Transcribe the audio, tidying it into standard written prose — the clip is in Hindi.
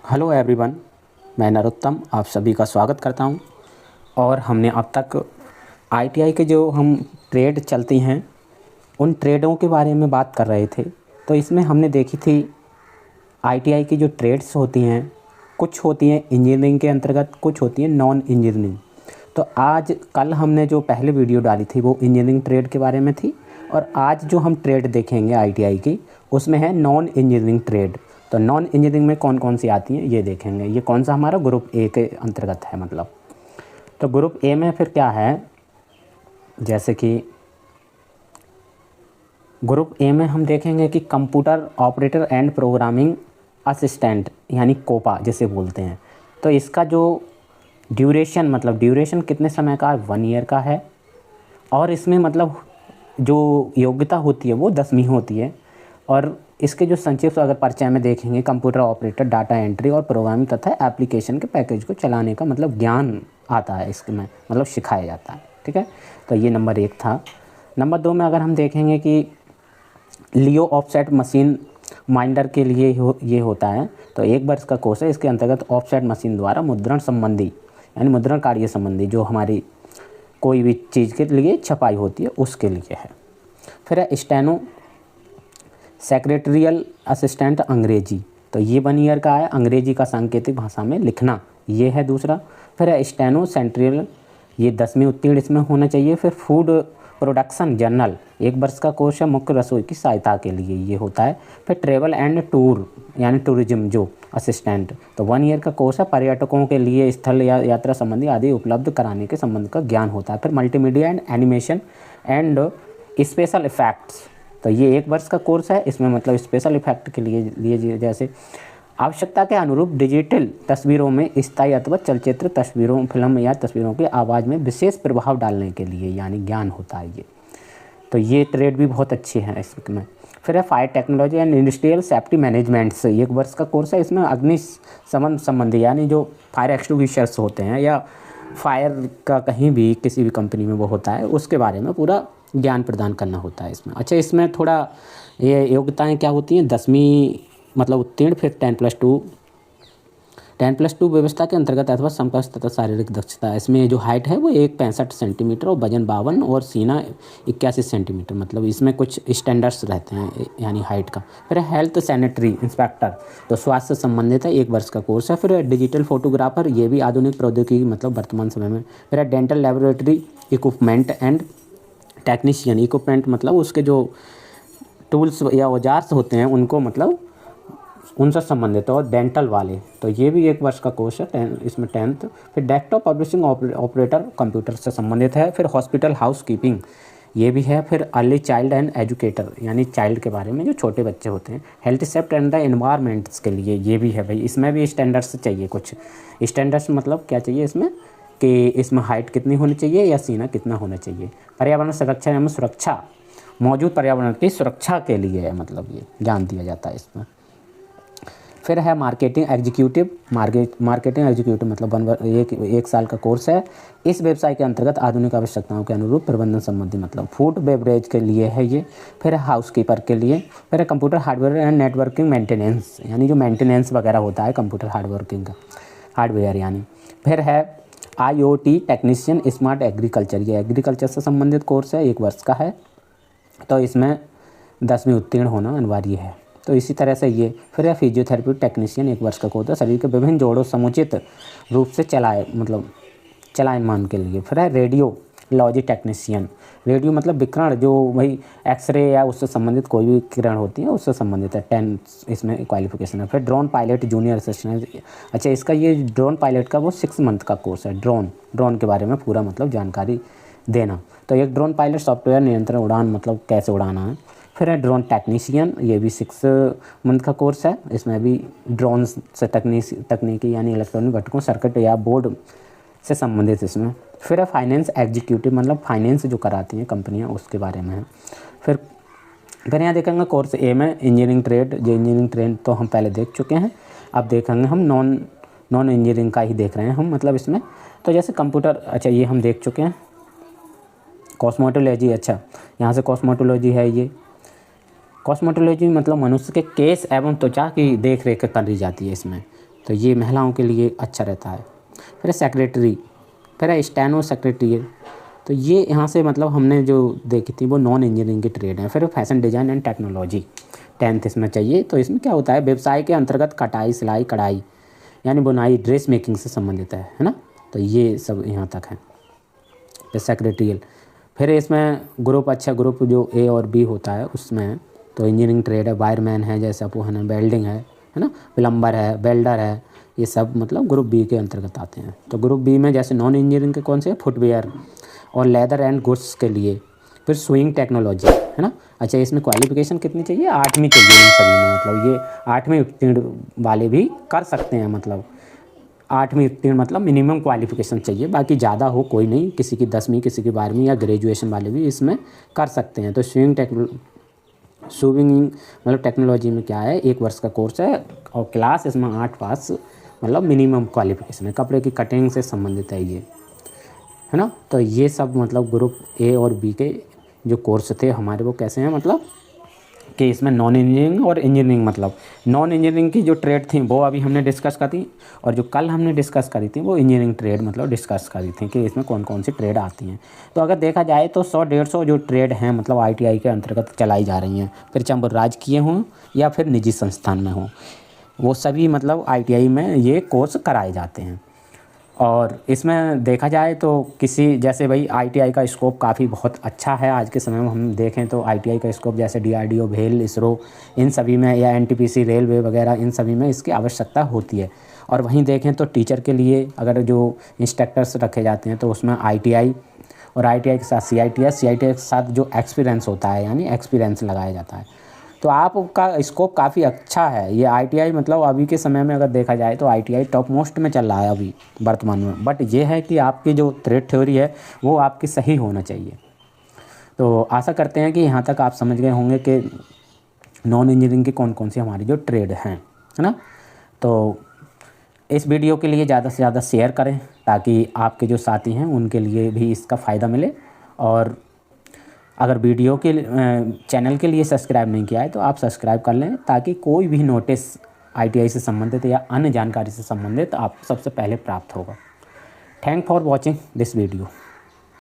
हेलो एवरीवन, मैं नरोत्तम आप सभी का स्वागत करता हूं। और हमने अब तक आईटीआई के जो हम ट्रेड चलती हैं उन ट्रेडों के बारे में बात कर रहे थे। तो इसमें हमने देखी थी आईटीआई की जो ट्रेड्स होती हैं, कुछ होती हैं इंजीनियरिंग के अंतर्गत, कुछ होती हैं नॉन इंजीनियरिंग। तो आज कल हमने जो पहले वीडियो डाली थी वो इंजीनियरिंग ट्रेड के बारे में थी, और आज जो हम ट्रेड देखेंगे आईटीआई की उसमें है नॉन इंजीनियरिंग ट्रेड। तो नॉन इंजीनियरिंग में कौन कौन सी आती हैं ये देखेंगे। ये कौन सा हमारा ग्रुप ए के अंतर्गत है मतलब। तो ग्रुप ए में फिर क्या है, जैसे कि ग्रुप ए में हम देखेंगे कि computer operator and programming assistant यानी कोपा जिसे बोलते हैं। तो इसका जो ड्यूरेशन मतलब ड्यूरेशन कितने समय का है, 1 ईयर का है। और इसमें मतलब जो योग्यता होती है वो 10वीं होती है। और इसके जो संक्षिप्त अगर परिचय में देखेंगे, कंप्यूटर ऑपरेटर डाटा एंट्री और प्रोग्रामिंग तथा एप्लीकेशन के पैकेज को चलाने का मतलब ज्ञान आता है इसमें, मतलब सिखाया जाता है। ठीक है, तो ये नंबर 1 था। नंबर 2 में अगर हम देखेंगे कि लियो ऑफसेट मशीन माइंडर के लिए ये होता है। तो 1 वर्ष का कोर्स है। इसके अंतर्गत ऑफसेट मशीन द्वारा मुद्रण संबंधी यानी मुद्रण कार्य संबंधी जो हमारी कोई भी चीज़ के लिए छपाई होती है उसके लिए है। फिर है स्टेनो सेक्रेटरियल असिस्टेंट अंग्रेजी। तो ये 1 ईयर का है, अंग्रेजी का सांकेतिक भाषा में लिखना, ये है दूसरा। फिर है स्टेनो सेंट्रियल, ये 10वीं उत्तीर्ण इसमें होना चाहिए। फिर फूड प्रोडक्शन जर्नल 1 वर्ष का कोर्स है, मुख्य रसोई की सहायता के लिए ये होता है। फिर ट्रेवल एंड टूर यानी टूरिज्म जो असिस्टेंट, तो 1 ईयर का कोर्स है, पर्यटकों के लिए स्थल या यात्रा संबंधी आदि उपलब्ध कराने के संबंध का ज्ञान होता है। फिर multimedia and animation and special effects, तो ये 1 वर्ष का कोर्स है। इसमें मतलब स्पेशल इफेक्ट के लिए जैसे आवश्यकता के अनुरूप डिजिटल तस्वीरों में स्थायी अथवा चलचित्र तस्वीरों, फिल्म या तस्वीरों की आवाज़ में विशेष प्रभाव डालने के लिए यानी ज्ञान होता है ये। तो ये ट्रेड भी बहुत अच्छी है इसमें। फिर है fire technology and industrial safety management से 1 वर्ष का कोर्स है। इसमें अग्निशमन संबंधी यानी जो फायर एक्सटिंग्विशर्स होते हैं या फायर का कहीं भी किसी भी कंपनी में वो होता है उसके बारे में पूरा ज्ञान प्रदान करना होता है इसमें। अच्छा, इसमें थोड़ा ये योग्यताएं क्या होती हैं, 10वीं मतलब उत्तीर्ण, फिर 10+2 व्यवस्था के अंतर्गत अथवा समकक्ष तथा शारीरिक दक्षता। इसमें जो हाइट है वो 1.65 सेंटीमीटर और वजन 52 और सीना 81 सेंटीमीटर, मतलब इसमें कुछ स्टैंडर्ड्स रहते हैं यानी हाइट का। फिर हेल्थ सैनिटरी इंस्पेक्टर, तो स्वास्थ्य से संबंधित है, 1 वर्ष का कोर्स है। फिर डिजिटल फोटोग्राफर, ये भी आधुनिक प्रौद्योगिकी मतलब वर्तमान समय में। फिर dental laboratory equipment and technician, equipment मतलब उसके जो टूल्स या औजार होते हैं उनको मतलब उनसे संबंधित और डेंटल वाले, तो ये भी 1 वर्ष का कोर्स है, इसमें 10th। फिर डेस्कटॉप पब्लिशिंग ऑपरेटर कंप्यूटर से संबंधित है। फिर हॉस्पिटल हाउस कीपिंग ये भी है। फिर अर्ली चाइल्ड एंड एजुकेटर यानी चाइल्ड के बारे में जो छोटे बच्चे होते हैं। Health safety and the environments के लिए ये भी है भाई, इसमें भी स्टैंडर्ड्स चाहिए। कुछ स्टैंडर्ड्स मतलब क्या चाहिए इसमें कि इसमें हाइट कितनी होनी चाहिए या सीना कितना होना चाहिए। पर्यावरण संरक्षण एवं सुरक्षा, मौजूद पर्यावरण की सुरक्षा के लिए है, मतलब ये ज्ञान दिया जाता है इसमें। फिर है मार्केटिंग एग्जीक्यूटिव, मार्केटिंग एग्जीक्यूटिव मतलब 1 साल का कोर्स है। इस व्यवसाय के अंतर्गत आधुनिक आवश्यकताओं के अनुरूप प्रबंधन संबंधी मतलब फूड बेवरेज के लिए है ये। फिर है हाउसकीपर के लिए। फिर है computer hardware and networking maintenance यानी जो मेंटेनेंस वगैरह होता है कंप्यूटर हार्डवर्किंग का, हार्डवेयर यानी। फिर है IoT टेक्नीशियन स्मार्ट एग्रीकल्चर, ये एग्रीकल्चर से संबंधित कोर्स है, 1 वर्ष का है। तो इसमें 10वीं उत्तीर्ण होना अनिवार्य है। तो इसी तरह से ये। फिर है फिजियोथेरेपी टेक्नीशियन, 1 वर्ष का कोर्स है, शरीर के विभिन्न जोड़ों समुचित रूप से चलायमान के लिए। फिर है रेडियोलॉजी टेक्नीशियन, रेडियो मतलब विकिरण जो वही एक्सरे या उससे संबंधित कोई भी किरण होती है उससे संबंधित है, 10 इसमें क्वालिफिकेशन है। फिर ड्रोन पायलट जूनियर असिस्टेंट, अच्छा इसका ये ड्रोन पायलट का वो 6 मंथ का कोर्स है। ड्रोन के बारे में पूरा मतलब जानकारी देना। तो एक ड्रोन पायलट सॉफ्टवेयर नियंत्रण उड़ान मतलब कैसे उड़ाना है। फिर है ड्रोन टेक्नीशियन, ये भी 6 मंथ का कोर्स है। इसमें भी ड्रोन से तकनीकी यानी इलेक्ट्रॉनिक घटकों सर्किट या बोर्ड से संबंधित इसमें। फिर है फाइनेंस एग्जीक्यूटिव मतलब फाइनेंस जो कराती हैं कंपनियां उसके बारे में है। फिर यहाँ देखेंगे कोर्स ए में इंजीनियरिंग ट्रेड, जो इंजीनियरिंग ट्रेड तो हम पहले देख चुके हैं। अब देखेंगे हम नॉन इंजीनियरिंग का ही देख रहे हैं हम मतलब इसमें। तो जैसे कंप्यूटर, अच्छा ये हम देख चुके हैं। कॉस्मेटोलॉजी, अच्छा यहाँ से कॉस्मेटोलॉजी है ये। कॉस्मेटोलॉजी मतलब मनुष्य के केस एवं त्वचा की देख रेख करी जाती है इसमें। तो ये महिलाओं के लिए अच्छा रहता है। फिर सेक्रेटरी, फिर है स्टेनो सेक्रेटरी। तो ये यहाँ से मतलब हमने जो देखी थी वो नॉन इंजीनियरिंग की ट्रेड है। फिर fashion design and technology 10th इसमें चाहिए। तो इसमें क्या होता है, व्यवसाय के अंतर्गत कटाई, सिलाई, कढ़ाई यानी बुनाई, ड्रेस मेकिंग से संबंधित है ना। तो ये सब यहाँ तक है। फिर सेक्रेटरियल, फिर इसमें ग्रुप, अच्छा ग्रुप जो ए और बी होता है उसमें तो इंजीनियरिंग ट्रेड है, वायरमैन है जैसे अपोहन है, वेल्डिंग है ना, प्लम्बर है, वेल्डर है, ये सब मतलब ग्रुप बी के अंतर्गत आते हैं। तो ग्रुप बी में जैसे नॉन इंजीनियरिंग के कौन से, फुटवेयर और लेदर एंड गुड्स के लिए। फिर स्विंग टेक्नोलॉजी है ना। अच्छा, इसमें क्वालिफिकेशन कितनी चाहिए, 8वीं चाहिए इन सभी में। मतलब ये 8वीं उत्तीर्ण वाले भी कर सकते हैं, मतलब 8वीं उत्तीर्ण मतलब मिनिमम क्वालिफिकेशन चाहिए, बाकी ज़्यादा हो कोई नहीं, किसी की 10वीं, किसी की 12वीं या ग्रेजुएशन वाले भी इसमें कर सकते हैं। तो स्विंग मतलब टेक्नोलॉजी में क्या है, 1 वर्ष का कोर्स है और क्लास इसमें 8 पास मतलब मिनिमम क्वालिफिकेशन है। कपड़े की कटिंग से संबंधित है ये, है ना। तो ये सब मतलब ग्रुप ए और बी के जो कोर्स थे हमारे वो कैसे हैं, मतलब कि इसमें नॉन इंजीनियरिंग और इंजीनियरिंग, मतलब नॉन इंजीनियरिंग की जो ट्रेड थी वो अभी हमने डिस्कस करी थी, और जो कल हमने डिस्कस करी थी वो इंजीनियरिंग ट्रेड मतलब डिस्कस करी थी कि इसमें कौन कौन सी ट्रेड आती हैं। तो अगर देखा जाए तो 100-150 जो ट्रेड हैं मतलब ITI के अंतर्गत चलाई जा रही हैं, फिर चाहे वो राजकीय हों या फिर निजी संस्थान में हों, वो सभी मतलब ITI में ये कोर्स कराए जाते हैं। और इसमें देखा जाए तो किसी जैसे भाई ITI का स्कोप काफ़ी बहुत अच्छा है आज के समय में। हम देखें तो ITI का स्कोप जैसे DRDO, भेल, इसरो, इन सभी में, या NTPC, रेलवे वगैरह, इन सभी में इसकी आवश्यकता होती है। और वहीं देखें तो टीचर के लिए अगर जो इंस्ट्रक्टर्स रखे जाते हैं तो उसमें ITI और ITI के साथ CITI के साथ जो एक्सपीरियंस होता है यानी एक्सपीरियंस लगाया जाता है। तो आपका स्कोप काफ़ी अच्छा है ये ITI, मतलब अभी के समय में अगर देखा जाए तो ITI टॉप मोस्ट में चल रहा है अभी वर्तमान में। बट ये है कि आपकी जो ट्रेड थ्योरी है वो आपकी सही होना चाहिए। तो आशा करते हैं कि यहाँ तक आप समझ गए होंगे कि नॉन इंजीनियरिंग की कौन कौन सी हमारी जो ट्रेड हैं, है ना। तो इस वीडियो के लिए ज़्यादा से ज़्यादा शेयर करें ताकि आपके जो साथी हैं उनके लिए भी इसका फ़ायदा मिले। और अगर वीडियो के चैनल के लिए सब्सक्राइब नहीं किया है तो आप सब्सक्राइब कर लें ताकि कोई भी नोटिस ITI से संबंधित या अन्य जानकारी से संबंधित आप सबसे पहले प्राप्त होगा। Thank for watching this video.